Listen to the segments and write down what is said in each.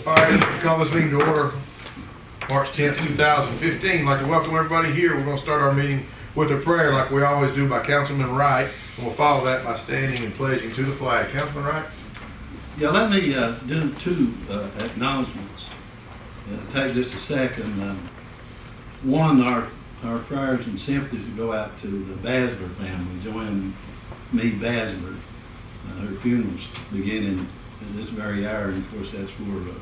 All right, call this meeting to order, March 10th, 2015. I'd like to welcome everybody here. We're going to start our meeting with a prayer like we always do by Councilman Wright, and we'll follow that by standing and pledging to the flag. Councilman Wright? Yeah, let me do two acknowledgments. Take just a second. One, our prayers and sympathies go out to the Basler family, Joanne Meade Basler. Her funeral's beginning at this very hour, and of course that's where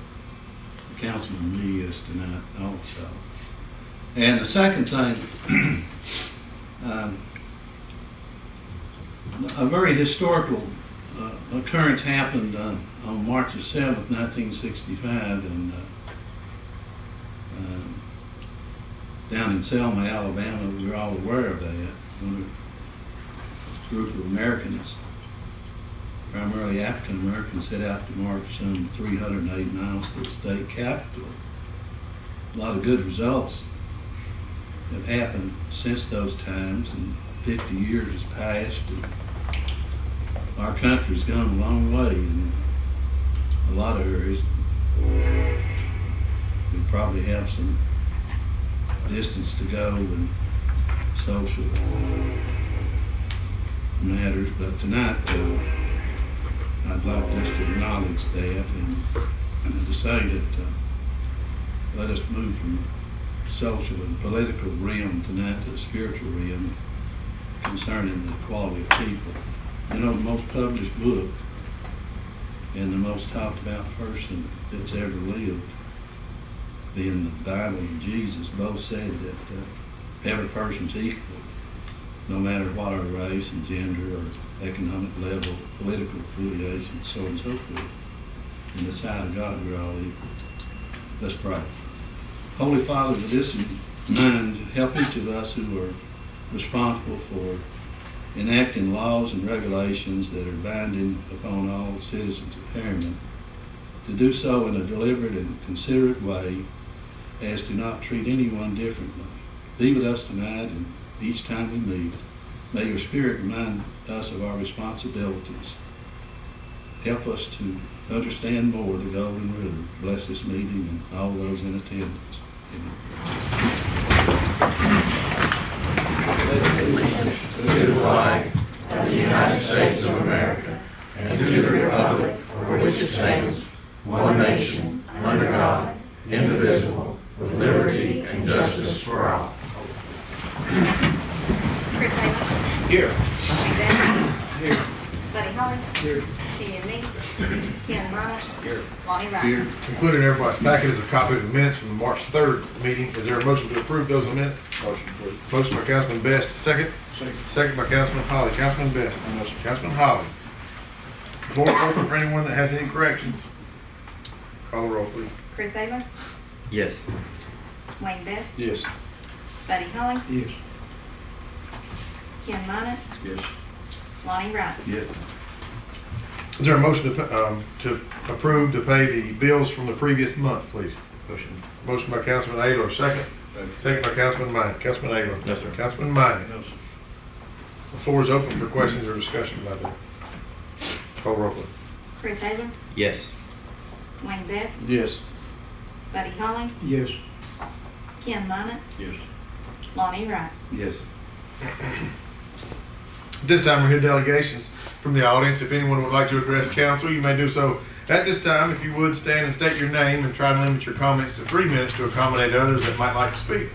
Councilman Lee is tonight also. And the second thing, a very historical occurrence happened on March the 7th, 1965, and down in Selma, Alabama. We were all aware of that. When a group of Americans, primarily African Americans, set out to march some 308 miles to the state capitol. A lot of good results have happened since those times, and 50 years has passed, and our country's gone a long way in a lot of areas. We probably have some distance to go in social matters, but tonight I'd like just to acknowledge that and to say that let us move from social and political realm tonight to the spiritual realm concerning the quality of people. You know, the most published book and the most talked about person that's ever lived, being the Bible and Jesus, both said that every person's equal, no matter what our race and gender or economic level, political affiliation, so on and so forth. In the sight of God, we're all equal. Let's pray. Holy Father, with this in mind, help each of us who are responsible for enacting laws and regulations that are binding upon all citizens of Harriman to do so in a deliberate and considerate way as to not treat anyone differently. Be with us tonight and each time we meet. May your Spirit remind us of our responsibilities. Help us to understand more the golden rule. Bless this meeting and all those in attendance. To the flag of the United States of America and to the republic for which it stands, one nation, under God, indivisible, with liberty and justice for all. Chris Taylor. Here. Wayne Bennett. Here. Buddy Holly. Here. Kenny Me. Ken Bonnet. Here. Lonnie Wright. Here. Included in everybody's packet is a copy of the minutes from the March 3rd meeting. Is there a motion to approve those minutes? Motion approved. Motion by Councilman Best. Second? Second by Councilman Holly. Councilman Best. Motion. Councilman Holly. Floor is open for anyone that has any corrections. Call the roll, please. Chris Taylor. Yes. Wayne Best. Yes. Buddy Holly. Yes. Ken Bonnet. Yes. Lonnie Wright. Yes. Is there a motion to approve to pay the bills from the previous month, please? Motion. Motion by Councilman Ayler, second. Second by Councilman Minor. Councilman Ayler. No, sir. Councilman Minor. The floor is open for questions or discussion about that. Call roll, please. Chris Taylor. Yes. Wayne Best. Yes. Buddy Holly. Yes. Ken Bonnet. Yes. Lonnie Wright. Yes. This time we're here delegations from the audience. If anyone would like to address council, you may do so at this time. If you would, stand and state your name and try to limit your comments to 3 minutes to accommodate others that might like to speak.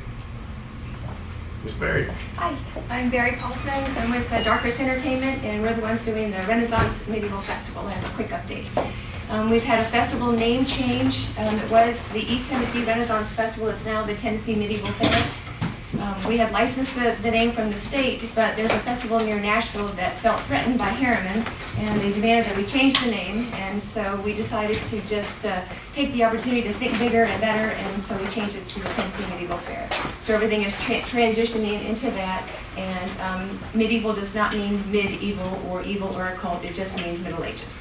Ms. Berry. Hi, I'm Barry Paulson. I'm with Dark Horse Entertainment, and we're the ones doing the Renaissance Medieval Festival. I have a quick update. We've had a festival name change. It was the East Tennessee Renaissance Festival. It's now the Tennessee Medieval Fair. We had licensed the name from the state, but there's a festival near Nashville that felt threatened by Harriman, and they demanded that we change the name, and so we decided to just take the opportunity to think bigger and better, and so we changed it to the Tennessee Medieval Fair. So everything is transitioning into that, and medieval does not mean medieval or evil or occult, it just means Middle Ages.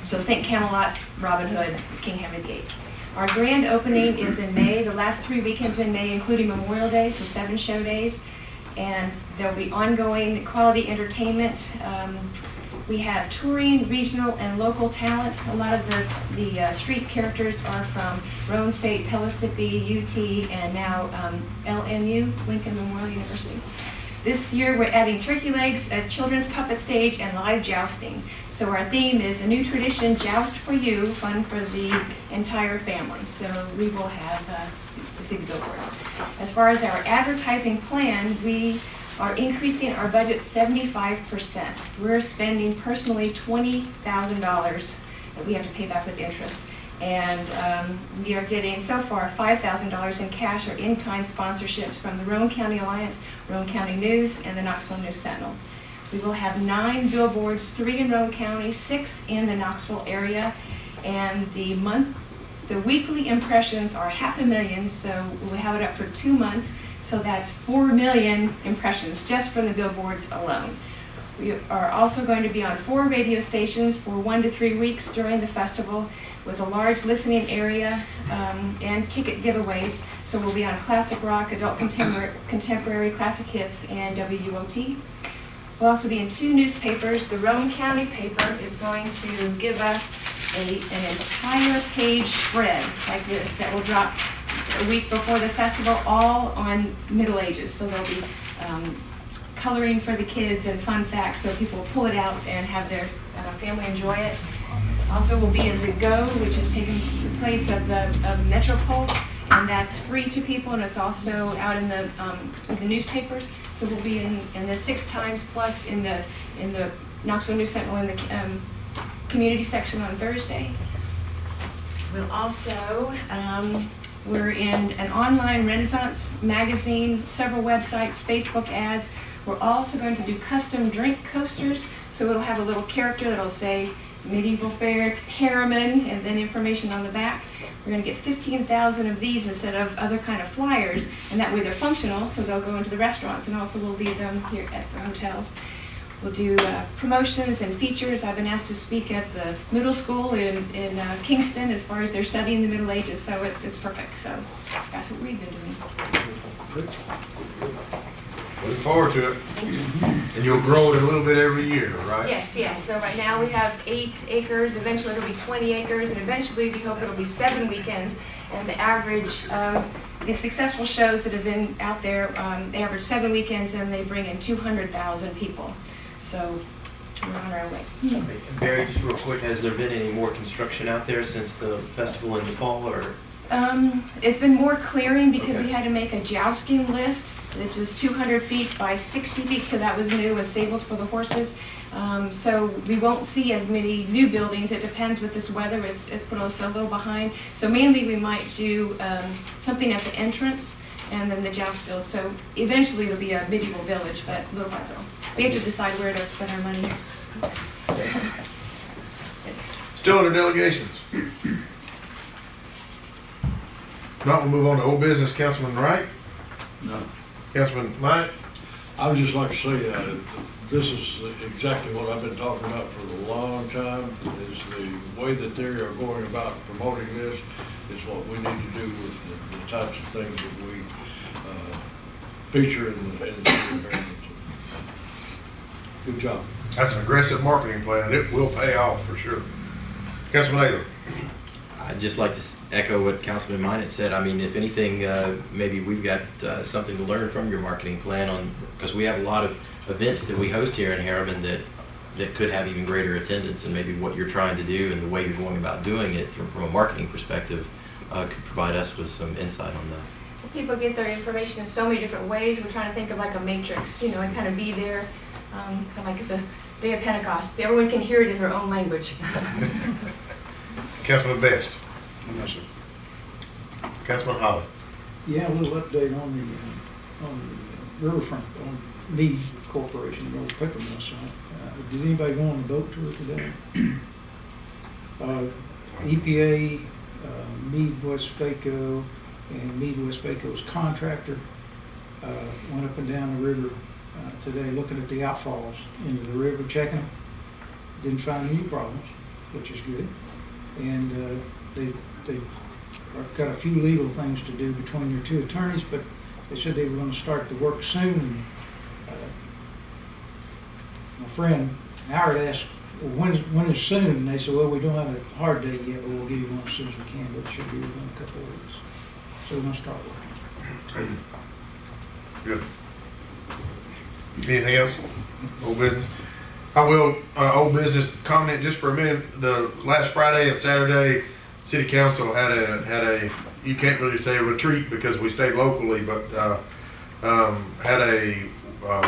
So think Camelot, Robin Hood, King Henry VIII. Our grand opening is in May, the last 3 weekends in May, including Memorial Day, so 7 show days. And there'll be ongoing quality entertainment We have touring, regional, and local talent. A lot of the street characters are from Roane State, Pellissippi, UT, and now LMU, Lincoln Memorial University. This year, we're adding turkey legs, a children's puppet stage, and live jousting. So our theme is a new tradition, joust for you, fun for the entire family. So we will have the billboards. As far as our advertising plan, we are increasing our budget 75%. We're spending personally $20,000 that we have to pay back with interest. And we are getting so far $5,000 in cash or in-kind sponsorships from the Roane County Alliance, Roane County News, and the Knoxville News Sentinel. We will have 9 billboards, 3 in Roane County, 6 in the Knoxville area, and the weekly impressions are 500,000, so we'll have it up for 2 months, so that's 4 million impressions just from the billboards alone. We are also going to be on 4 radio stations for 1 to 3 weeks during the festival with a large listening area and ticket giveaways. So we'll be on classic rock, adult contemporary classic hits, and WOT. We'll also be in 2 newspapers. The Roane County paper is going to give us an entire page spread like this that will drop a week before the festival, all on Middle Ages. So there'll be coloring for the kids and fun facts, so people will pull it out and have their family enjoy it. Also, we'll be in the Go, which is taking the place of the Metropulse, and that's free to people, and it's also out in the newspapers. So we'll be in the 6 times plus in the Knoxville News Sentinel in the community section on Thursday. We'll also we're in an online Renaissance magazine, several websites, Facebook ads. We're also going to do custom drink coasters, so it'll have a little character that'll say Medieval Fair, Harriman, and then information on the back. We're going to get 15,000 of these instead of other kind of flyers, and that way they're functional, so they'll go into the restaurants, and also we'll leave them here at the hotels. We'll do promotions and features. I've been asked to speak at the middle school in Kingston as far as they're studying the Middle Ages, so it's perfect. So that's what we've been doing. Look forward to it. And you'll grow it a little bit every year, right? Yes. So right now we have 8 acres. Eventually it'll be 20 acres, and eventually we hope it'll be 7 weekends. And the average, the successful shows that have been out there, they average 7 weekends, and they bring in 200,000 people. So we're on our way. Barry, just real quick, has there been any more construction out there since the festival in the fall, or? It's been more clearing because Okay. we had to make a jousting list, which is 200 feet by 60 feet, so that was new, with stables for the horses. So we won't see as many new buildings. It depends with this weather. It's put us a little behind. So mainly we might do something at the entrance and then the joust field. So eventually it'll be a medieval village, but little by little. We have to decide where to spend our money. Still under delegations. Not, we'll move on to old business. Councilman Wright? No. Councilman Knight? I would just like to say this is exactly what I've been talking about for a long time, is the way that they are going about promoting this is what we need to do with the types of things that we feature in the environment. Good job. That's an aggressive marketing plan, and it will pay off for sure. Councilman Naylor? I'd just like to echo what Councilman Minot said. I mean, if anything, maybe we've got something to learn from your marketing plan on, because we have a lot of events that we host here in Harriman that could have even greater attendance, and maybe what you're trying to do and the way you're going about doing it from a marketing perspective could provide us with some insight on that. People get their information in so many different ways. We're trying to think of like a matrix, and kind of be there, kind of like the day of Pentecost. Everyone can hear it in their own language. Councilman Best? Councilman Holly? Yeah, a little update on the riverfront, on Mead Corporation, the old paper mill site. Did anybody go on the boat tour today? EPA, Mead Westvaco, and Mead Westvaco's contractor went up and down the river today looking at the outfalls into the river, checking them. Didn't find any problems, which is good. And they got a few legal things to do between their 2 attorneys, but they said they were going to start the work soon. My friend Howard asked well, when is soon? And they said, well, we don't have a hard date yet, but we'll give you one as soon as we can, but it should be within a couple of weeks. So we're gonna start working. Good. Anything else? Old business? I will, old business comment just for a minute. The last Friday and Saturday, city council had a, you can't really say a retreat because we stayed locally, but, had a,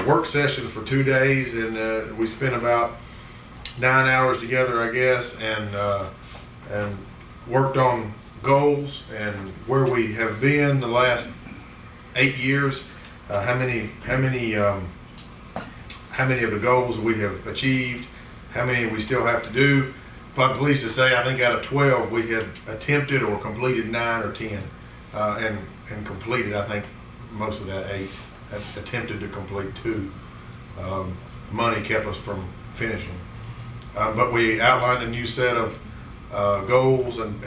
work session for 2 days, and, we spent about 9 hours together, I guess, and worked on goals and where we have been the last 8 years, how many of the goals we have achieved, how many we still have to do. But I'm pleased to say, I think out of 12, we had attempted or completed 9 or 10, and completed, I think, most of that 8. Have attempted to complete 2. Money kept us from finishing. But we outlined a new set of goals and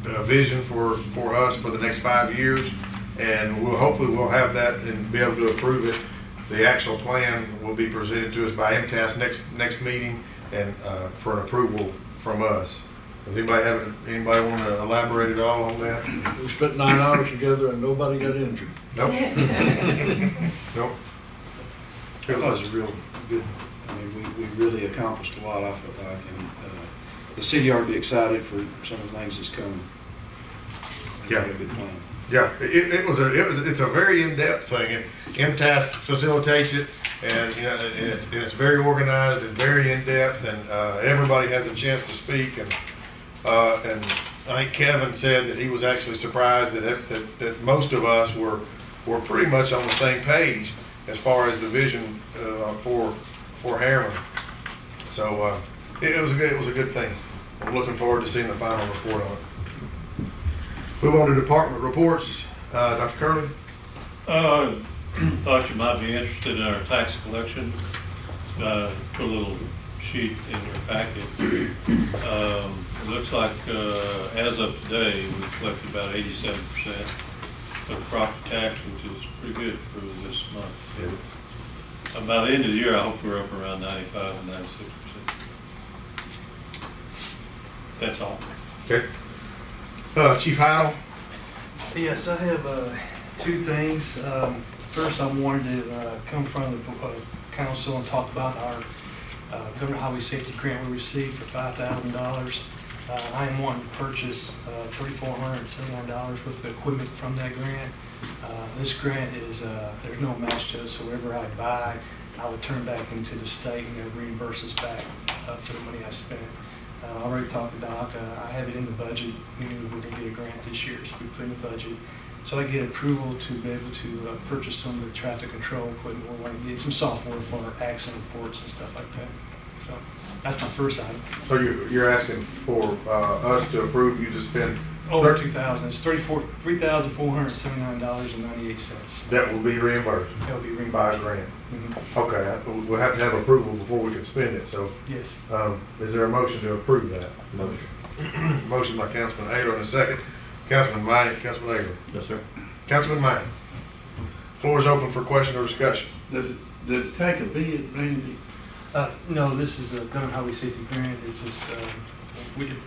the vision for us for the next 5 years, and hopefully we'll have that and be able to approve it. The actual plan will be presented to us by MTAS next meeting, and for an approval from us. Does anybody want to elaborate at all on that? We spent 9 hours together and nobody got injured. Nope. Nope. I thought it was real good. I mean, we really accomplished a lot, I feel like, and the city ought to be excited for some of the things that's coming. Yeah. We got a good plan. Yeah, it's a very in-depth thing, and MTAS facilitates it, and you know, and it's very organized and very in-depth, and everybody has a chance to speak, and I think Kevin said that he was actually surprised that most of us were pretty much on the same page as far as the vision for Harriman. So it was a good thing. I'm looking forward to seeing the final report on it. Move on to department reports. Dr. Curley? Thought you might be interested in our tax collection. Put a little sheet in your packet. Looks like as of today, we've collected about 87% of property tax, which is pretty good for this month. Yeah. By the end of the year, I hope we're up around 95 and 96%. That's all. Okay. Chief Heidel? Yes, I have 2 things. First, I wanted to come from the council and talk about our Government Highway Safety Grant we received for $5,000. I am wanting to purchase $3,479 worth of equipment from that grant. This grant is, there's no match to it, so whatever I buy, I would turn back into the state and they'll reimburse us back for the money I spent. I already talked to Doc. I have it in the budget. We knew we were going to get a grant this year, so we put in the budget. So I get approval to be able to purchase some of the traffic control equipment. We're going to get some software for our accident reports and stuff like that. So that's my first item. So you're asking for us to approve you to spend Over $2,000. It's $3,479.98. that will be reimbursed That'll be by a reimbursed. grant. Mm-hmm. Okay, we'll have to have approval before we can spend it, so Yes. is there a motion to approve that? Motion. Motion by Councilman Ayler and a second. Councilman Minor, Councilman Ayler. Yes, sir. Councilman Minor. Floor is open for question or discussion. Does it take a bid, Randy? No, this is a Government Highway Safety Grant. It's just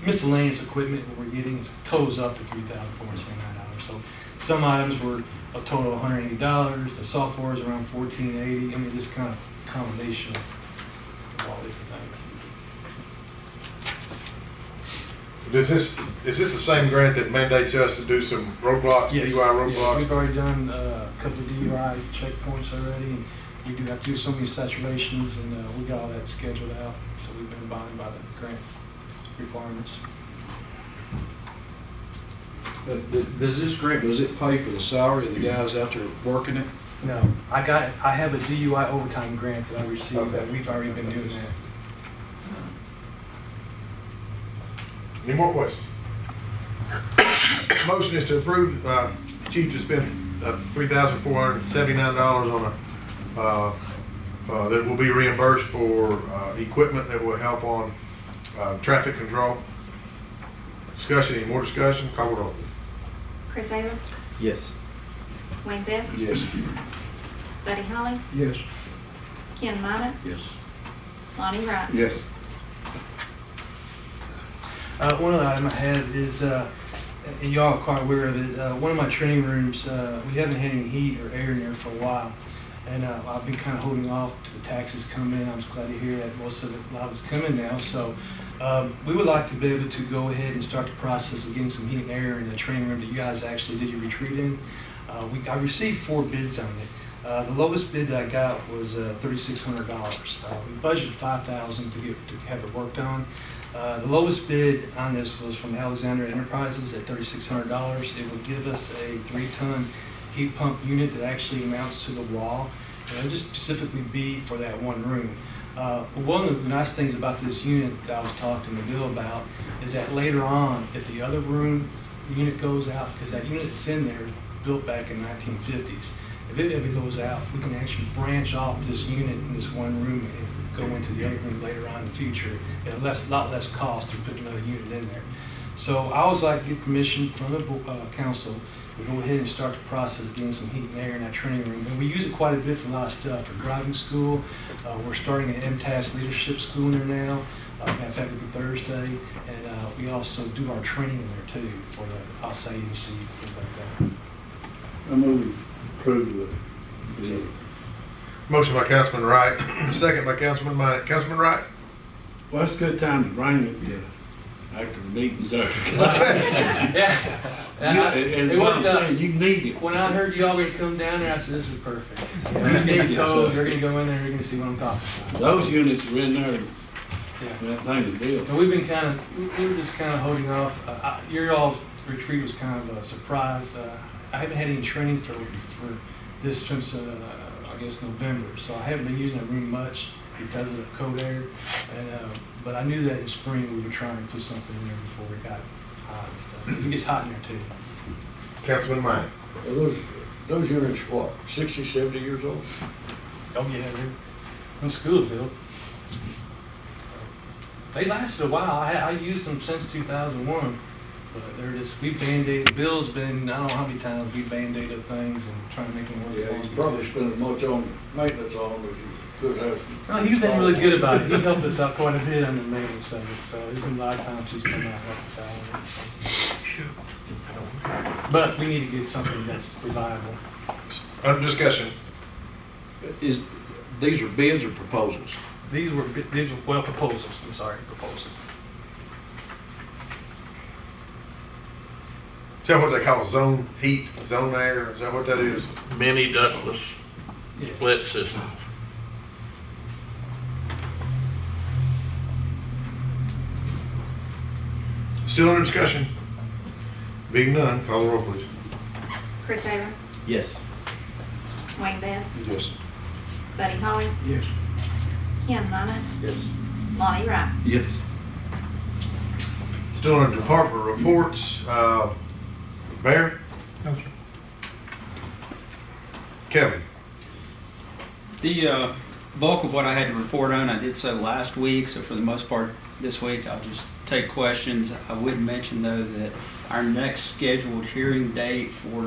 miscellaneous equipment that we're getting. It totals up to $3,479. So some items were a total of $180. The software is around $1,480. I mean, just kind of combination of all different things. Is this the same grant that mandates us to do some roadblocks, Yes. DUI Yeah, roadblocks? we've already done a couple of DUI checkpoints already. And we do have to do so many saturations, and we got all that scheduled out. So we've been abiding by the grant requirements. Does this grant, does it pay for the salary of the guys out there working it? No, I have a DUI overtime grant that I received. Okay. That we've already been doing that. Any more questions? Motion is to approve, Chief to spend $3,479 on that will be reimbursed for equipment that will help on traffic control. Discussion, any more discussion? Call the roll. Chris Ayler, Yes. Wayne Best, Yes. Buddy Holly, Yes. Ken Minor, Yes. Lonnie Wright. Yes. One other item I had is, and y'all are quite aware of it, one of my training rooms, we haven't had any heat or air in there for a while. And I've been kind of holding off to the taxes come in. I'm glad to hear that most of it, a lot of it's coming now. So we would like to be able to go ahead and start the process of getting some heat and air in the training room that you guys actually did your retreat in. I received 4 bids on it. The lowest bid that I got was $3,600. We budgeted $5,000 to have it worked on. The lowest bid on this was from Alexander Enterprises at $3,600. It would give us a 3-ton heat pump unit that actually mounts to the wall, and it would just specifically be for that one room. One of the nice things about this unit that I was talking to Bill about is that later on, if the other room unit goes out, because that unit that's in there is built back in 1950s, if it goes out, we can actually branch off this unit in this one room and go into the other room later on in the future at a lot less cost to put another unit in there. So I always like to get permission from the council to go ahead and start the process of getting some heat and air in that training room. And we use it quite a bit for a lot of stuff, for driving school. We're starting an MTAS leadership school in there now. In fact, it'll be Thursday. And we also do our training in there too for the outside agencies and things like that. I move to approve the Motion by Councilman Wright, second by Councilman Minor. Councilman Wright? Well, it's a good time to bring it after the meeting's over. Yeah. And what I'm saying, you need it. When I heard you all going to come down there, I said, this is perfect. You're You need it, going so. to go in there, you're going to see what I'm talking about. Those units are in there, Yeah. that thing to do. And we've been we were just kind of holding off. Your all's retreat was kind of a surprise. I haven't had any training for this since, I guess, November. So I haven't been using that room much because of the cold air. But I knew that in spring we were trying to put something in there before it got hot and stuff. It gets hot in there too. Councilman Minor? Those units, what, 60, 70 years old? Oh yeah, they're when school's built. They lasted a while. I used them since 2001, but they're just, we Band-Aid, Bill's been, I don't know how many times we Band-Aided things and trying to make them work. Yeah, you probably spend as much on maintenance on them as you could have. No, he's been really good about it. He helped us out quite a bit on the maintenance of it, so there's been a lot of times he's come out and helped us out on it. But we need to get something that's reliable. Under discussion. These are bids or proposals? These were, well, proposals, I'm sorry, proposals. Is that what they call zone heat, zone air? Is that what that is? Mini ductless Yeah. split system. Still under discussion? Being none, call the roll, please. Chris Taylor, Yes. Wayne Best, Yes. Buddy Holly, Yes. Ken Minor, Yes. Lonnie Wright. Yes. Still under department reports, Bear? No, sir. Kevin? The bulk of what I had to report on, I did so last week, so for the most part this week, I'll just take questions. I would mention, though, that our next scheduled hearing date for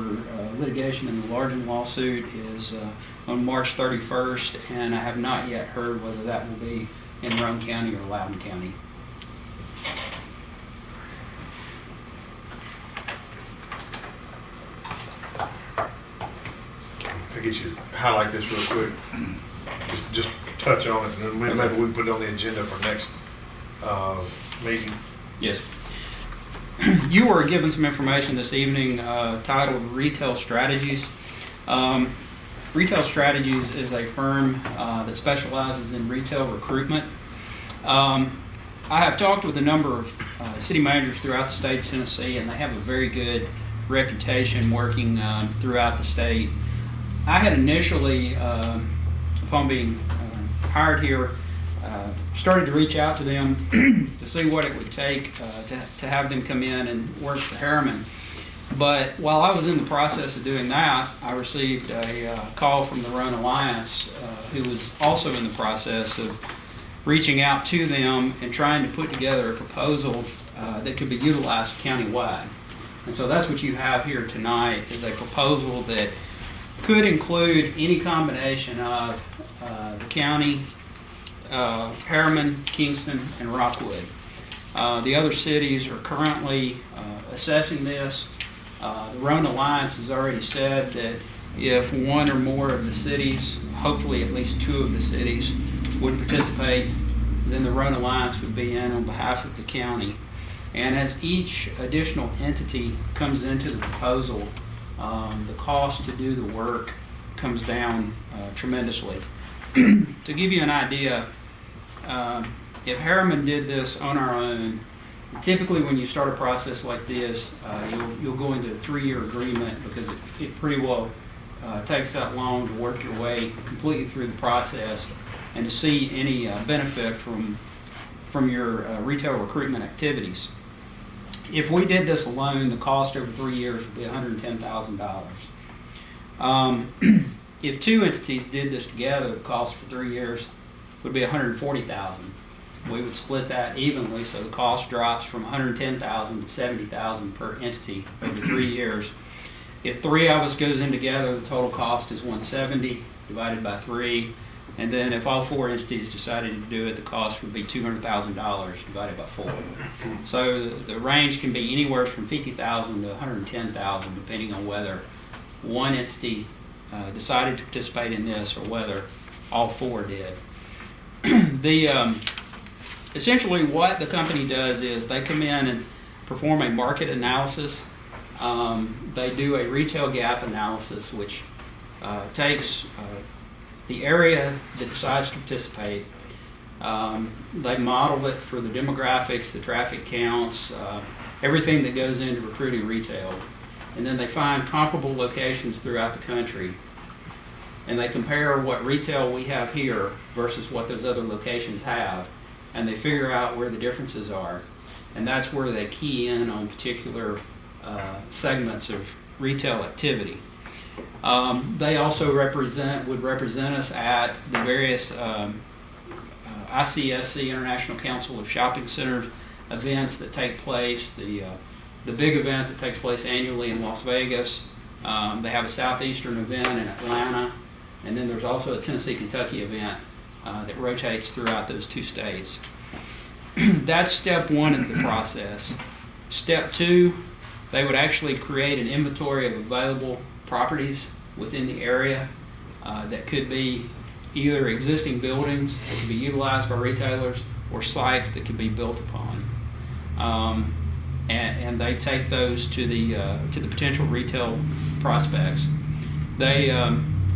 litigation in the Largen lawsuit is on March 31st, and I have not yet heard whether that will be in Roane County or Loudoun County. To get you to highlight this real quick, just touch on it, and then maybe we can put it on the agenda for next meeting. Yes. You were given some information this evening titled Retail Strategies. Retail Strategies is a firm that specializes in retail recruitment. I have talked with a number of city managers throughout the state of Tennessee, and they have a very good reputation working throughout the state. I had initially, upon being hired here, started to reach out to them to see what it would take to have them come in and work for Harriman. But while I was in the process of doing that, I received a call from the Roane Alliance, who was also in the process of reaching out to them and trying to put together a proposal that could be utilized countywide. And so that's what you have here tonight, is a proposal that could include any combination of the county, Harriman, Kingston, and Rockwood. The other cities are currently assessing this. The Rhone Alliance has already said that if one or more of the cities, hopefully at least 2 of the cities, would participate, then the Rhone Alliance would be in on behalf of the county. And as each additional entity comes into the proposal, the cost to do the work comes down tremendously. To give you an idea, if Harriman did this on our own, typically when you start a process like this, you'll go into a 3-year agreement because it pretty well takes that long to work your way completely through the process and to see any benefit from your retail recruitment activities. If we did this alone, the cost over 3 years would be $110,000. If 2 entities did this together, the cost for 3 years would be $140,000. We would split that evenly, so the cost drops from $110,000 to $70,000 per entity over 3 years. If 3 of us goes in together, the total cost is $170 divided by 3. And then if all 4 entities decided to do it, the cost would be $200,000 divided by 4. So the range can be anywhere from $50,000 to $110,000, depending on whether one entity decided to participate in this or whether all 4 did. Essentially what the company does is they come in and perform a market analysis. They do a retail gap analysis, which takes the area that decides to participate. They model it for the demographics, the traffic counts, everything that goes into recruiting retail. And then they find comparable locations throughout the country. And they compare what retail we have here versus what those other locations have. And they figure out where the differences are. And that's where they key in on particular segments of retail activity. They also would represent us at the various ICSC, International Council of Shopping Centers, events that take place. The big event that takes place annually in Las Vegas. They have a Southeastern event in Atlanta. And then there's also a Tennessee-Kentucky event that rotates throughout those 2 states. That's step 1 of the process. Step 2, they would actually create an inventory of available properties within the area that could be either existing buildings that could be utilized by retailers or sites that could be built upon. And they take those to the potential retail prospects. They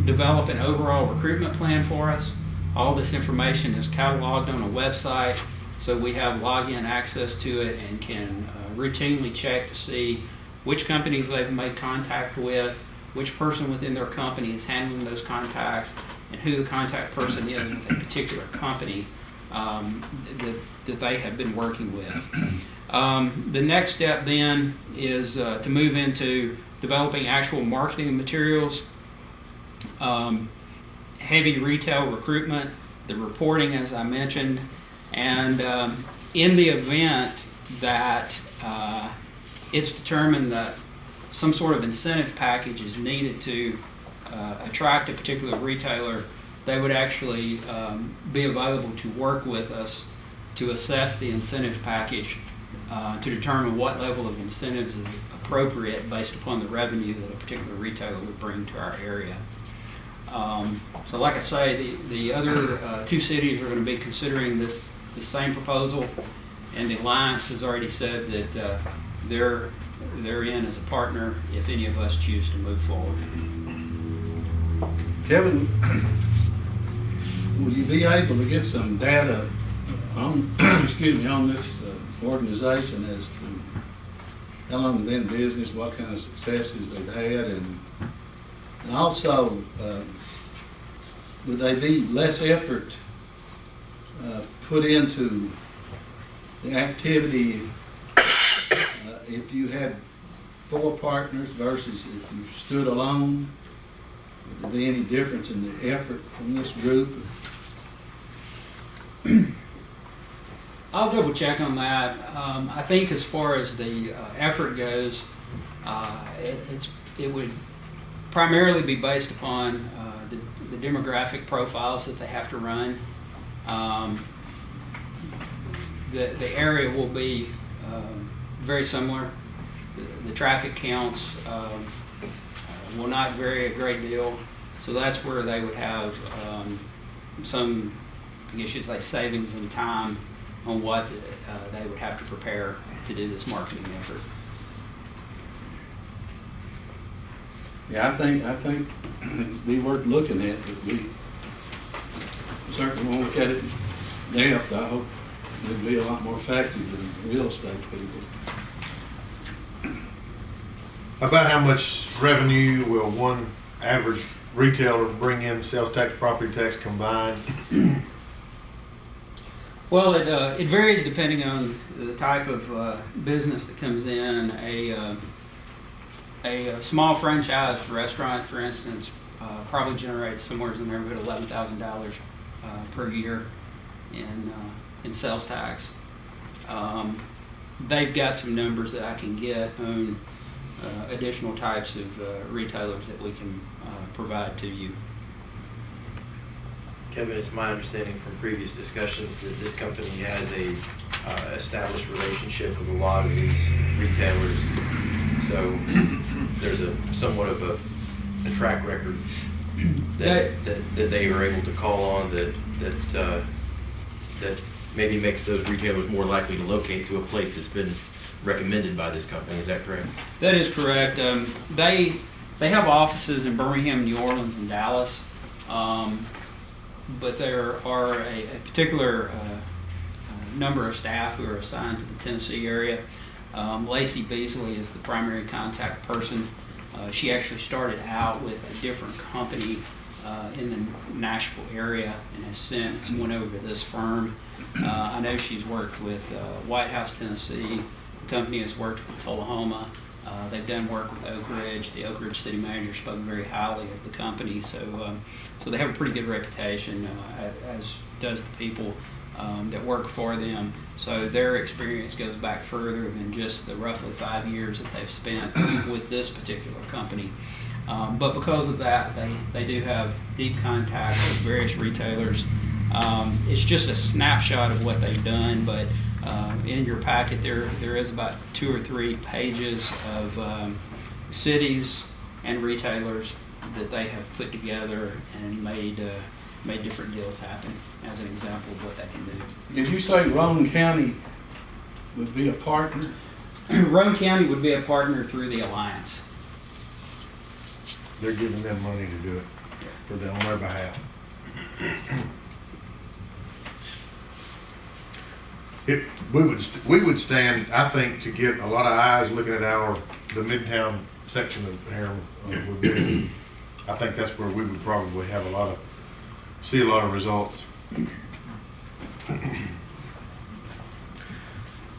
develop an overall recruitment plan for us. All this information is cataloged on a website, so we have login access to it and can routinely check to see which companies they've made contact with, which person within their company is handling those contacts, and who the contact person is with a particular company that they have been working with. The next step then is to move into developing actual marketing materials, heavy retail recruitment, the reporting as I mentioned, and in the event that it's determined that some sort of incentive package is needed to attract a particular retailer, they would actually be available to work with us to assess the incentive package to determine what level of incentives is appropriate based upon the revenue that a particular retailer would bring to our area. So like I say, the other 2 cities are going to be considering the same proposal, and the Alliance has already said that they're in as a partner if any of us choose to move forward. Kevin, will you be able to get some data on, on this organization as to how long they've been in business, what kind of successes they've had, and also would they be less effort put into the activity if you had 4 partners versus if you stood alone? Would there be any difference in the effort from this group? I'll double check on that. I think as far as the effort goes, it would primarily be based upon the demographic profiles that they have to run. The area will be very similar. The traffic counts will not vary a great deal, so that's where they would have some, I guess you'd say, savings in time on what they would have to prepare to do this marketing effort. Yeah, I think it'd be worth looking at, but we certainly won't look at it in depth. I hope it'll be a lot more effective than real estate people. About how much revenue will one average retailer bring in, sales tax, property tax combined? Well, it varies depending on the type of business that comes in. A small franchise restaurant, for instance, probably generates somewhere in the neighborhood of $11,000 per year in sales tax. They've got some numbers that I can get on additional types of retailers that we can provide to you. Kevin, it's my understanding from previous discussions that this company has a established relationship with a lot of these retailers. So there's a somewhat of a track record that they are able to call on that maybe makes those retailers more likely to locate to a place that's been recommended by this company. Is that correct? That is correct. They have offices in Birmingham, New Orleans, and Dallas, but there are a particular number of staff who are assigned to the Tennessee area. Lacey Beasley is the primary contact person. She actually started out with a different company in the Nashville area and has since went over to this firm. I know she's worked with White House, Tennessee. The company has worked with Tullahoma. They've done work with Oak Ridge. The Oak Ridge city manager spoke very highly of the company, so they have a pretty good reputation, as does the people that work for them. So their experience goes back further than just the roughly 5 years that they've spent with this particular company. But because of that, they do have deep contact with various retailers. It's just a snapshot of what they've done, but in your packet there is about 2 or 3 pages of cities and retailers that they have put together and made different deals happen as an example of what they can do. Did you say Roane County would be a partner? Roane County would be a partner through the alliance. They're giving them money to do it for them on their behalf. We would stand, I think, to get a lot of eyes looking at the Midtown section of Harriman. I think that's where we would probably have see a lot of results.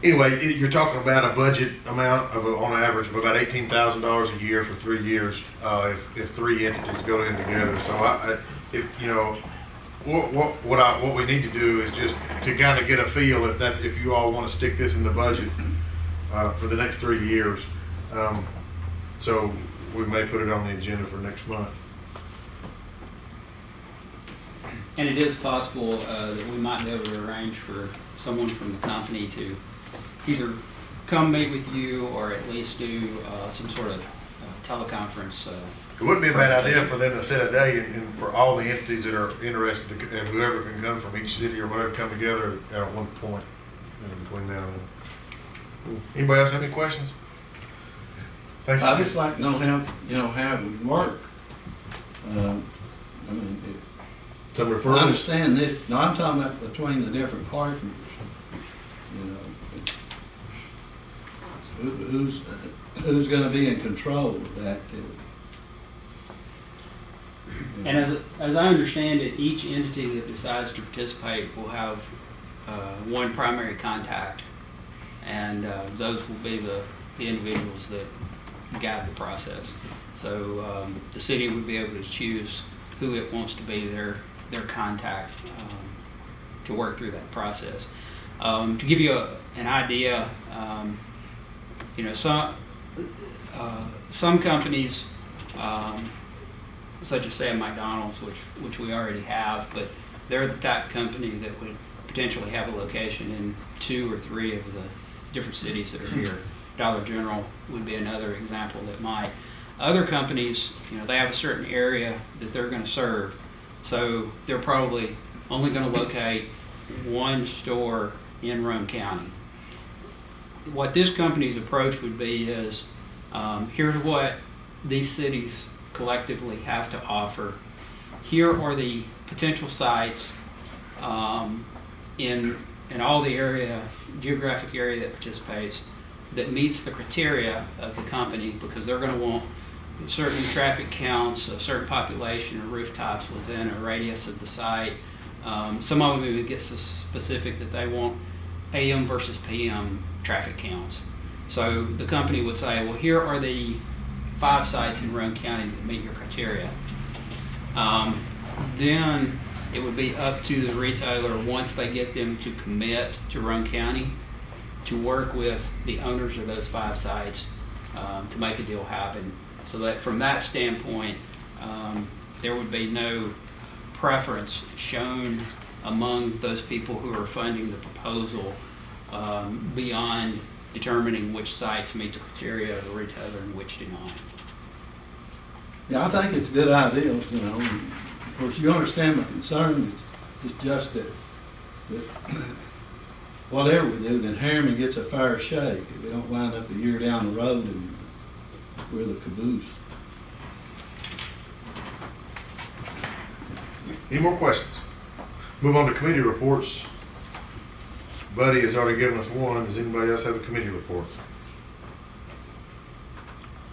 Anyway, you're talking about a budget amount of on average of about $18,000 a year for 3 years if 3 entities go in together. So what we need to do is just to kind of get a feel if you all want to stick this in the budget for the next 3 years. So we may put it on the agenda for next month. And it is possible that we might be able to arrange for someone from the company to either come meet with you or at least do some sort of teleconference. It wouldn't be a bad idea for them to set a day and for all the entities that are interested and whoever can come from each city or whatever come together at one point between now and then. Anybody else have any questions? Thank you. I'd just like to know how it would work. Some I referrals. understand this. No, I'm talking about between the different partners. Who's going to be in control of that activity? And as I understand it, each entity that decides to participate will have one primary contact, and those will be the individuals that guide the process. So the city would be able to choose who it wants to be their contact to work through that process. To give you an idea, some companies, such as say a McDonald's, which we already have, but they're the type of company that would potentially have a location in 2 or 3 of the different cities that are here. Dollar General would be another example that might. Other companies, they have a certain area that they're going to serve, so they're probably only going to locate one store in Rome County. What this company's approach would be is, here's what these cities collectively have to offer. Here are the potential sites in all the geographic area that participates that meets the criteria of the company, because they're going to want certain traffic counts, a certain population or rooftops within a radius of the site. Some of them even get so specific that they want AM versus PM traffic counts. So the company would say, well, here are the 5 sites in Roane County that meet your criteria. Then it would be up to the retailer, once they get them to commit to Roane County, to work with the owners of those 5 sites to make a deal happen. So that from that standpoint, there would be no preference shown among those people who are funding the proposal beyond determining which sites meet the criteria of the retailer and which do not. Yeah, I think it's a good idea, Of course, you understand my concern. It's just that whatever we do, then Harriman gets a fair shake. If we don't wind up a year down the road and we're the caboose. Any more questions? Move on to committee reports. Buddy has already given us one. Does anybody else have a committee report?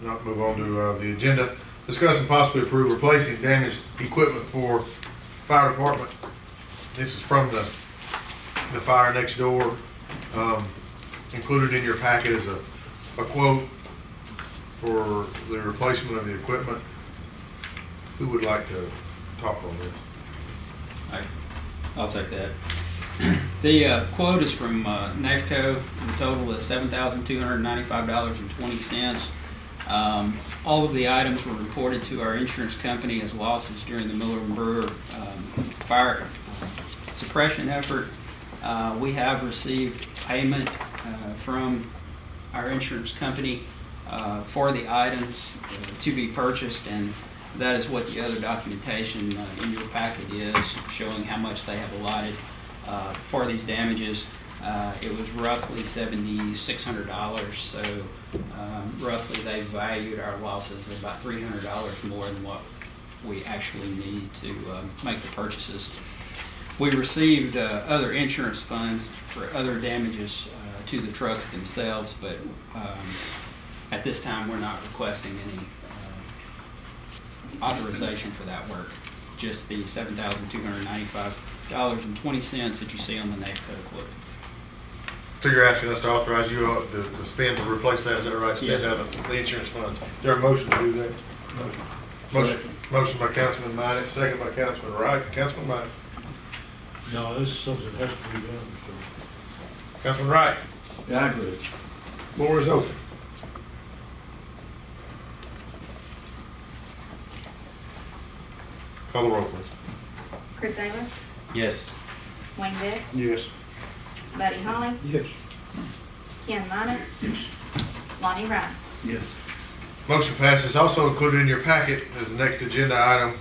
Not. Move on to the agenda. Discuss and possibly approve replacing damaged equipment for fire department. This is from the fire next door. Included in your packet is a quote for the replacement of the equipment. Who would like to talk on this? I'll take that. The quote is from NAFCO. The total is $7,295.20. All of the items were reported to our insurance company as losses during the Miller and Brewer fire suppression effort. We have received payment from our insurance company for the items to be purchased, and that is what the other documentation in your packet is, showing how much they have allotted for these damages. It was roughly $7,600, so roughly they valued our losses at about $300 more than what we actually need to make the purchases. We received other insurance funds for other damages to the trucks themselves, but at this time we're not requesting any authorization for that work, just the $7,295.20 that you see on the NAFCO quote. So you're asking us to authorize you to spend to replace that, is that right? Spend Yes. out of the insurance funds. Is there a motion to do that? Motion by Councilman Minor, second by Councilman Wright. Councilman Minor. No, this is something that has to be done. Councilman Wright. Yeah, I agree. Floor is open. Call the roll, please. Chris Taylor? Yes. Wayne Best? Yes. Buddy Holly? Yes. Ken Minnet? Lonnie Wright? Yes. Motion passes. Also included in your packet is the next agenda item,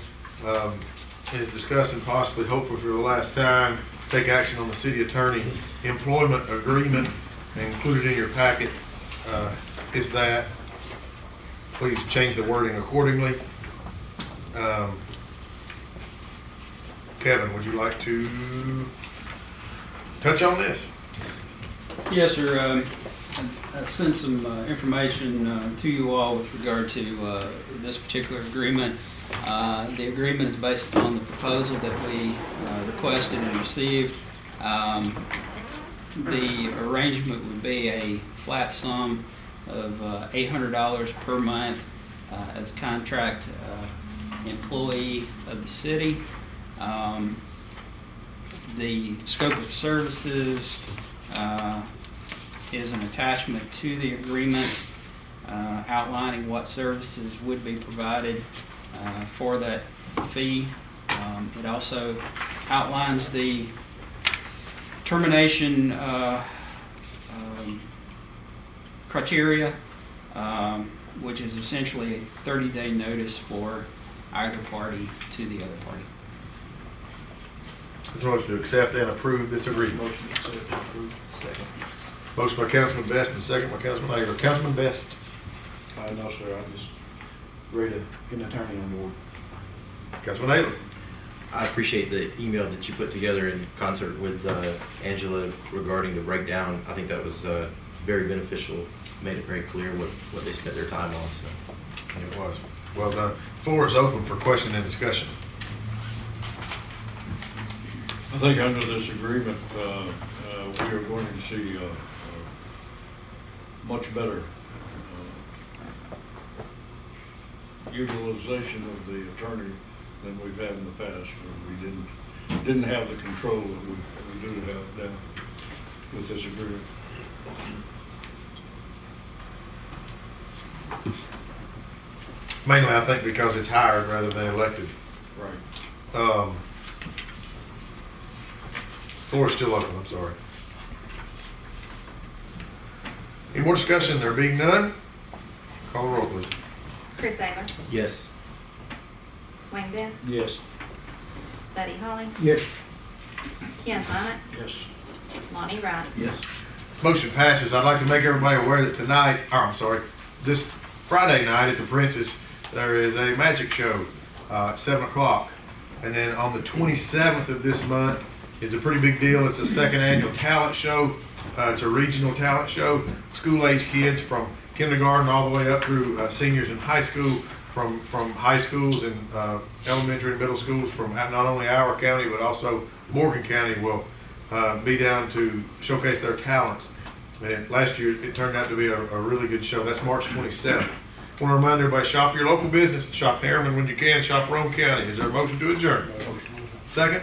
is discuss and possibly, hopefully for the last time, take action on the city attorney employment agreement. And included in your packet is that. Please change the wording accordingly. Kevin, would you like to touch on this? Yes, sir. I sent some information to you all with regard to this particular agreement. The agreement is based upon the proposal that we requested and received. The arrangement would be a flat sum of $800 per month as a contract employee of the city. The scope of services is an attachment to the agreement outlining what services would be provided for that fee. It also outlines the termination criteria, which is essentially a 30-day notice for either party to the other party. Is there a motion to accept and approve this agreement? Motion to accept and approve. Second. Motion by Councilman Best and second by Councilman Ayler. Councilman Best. No, sir, I'm just ready to get an attorney on board. Councilman Ayler. I appreciate the email that you put together in concert with Angela regarding the breakdown. I think that was very beneficial, made it very clear what they spent their time on. So. It was. Well done. Floor is open for question and discussion. I think under this agreement, we are going to see much better utilization of the attorney than we've had in the past, where we didn't have the control that we do have now with this agreement. Mainly, I think because it's hired rather than elected. Right. Floor is still open, I'm sorry. Any more discussion? There being none, call the roll, please. Chris Taylor, Yes. Wayne Best, Yes. Buddy Holly, Yes. Ken Minnet, Yes. Lonnie Wright. Yes. Motion passes. I'd like to make everybody aware that tonight, this Friday night at the Princess, there is a magic show, 7 o'clock. And then on the 27th of this month, it's a pretty big deal. It's a second annual talent show. It's a regional talent show. School-age kids from kindergarten all the way up through seniors in high school, from high schools and elementary and middle schools from not only our county, but also Morgan County will be down to showcase their talents. And last year, it turned out to be a really good show. That's March 27th. I want to remind everybody, shop your local business. Shop Harriman when you can. Shop Rome County. Is there a motion to adjourn? Second?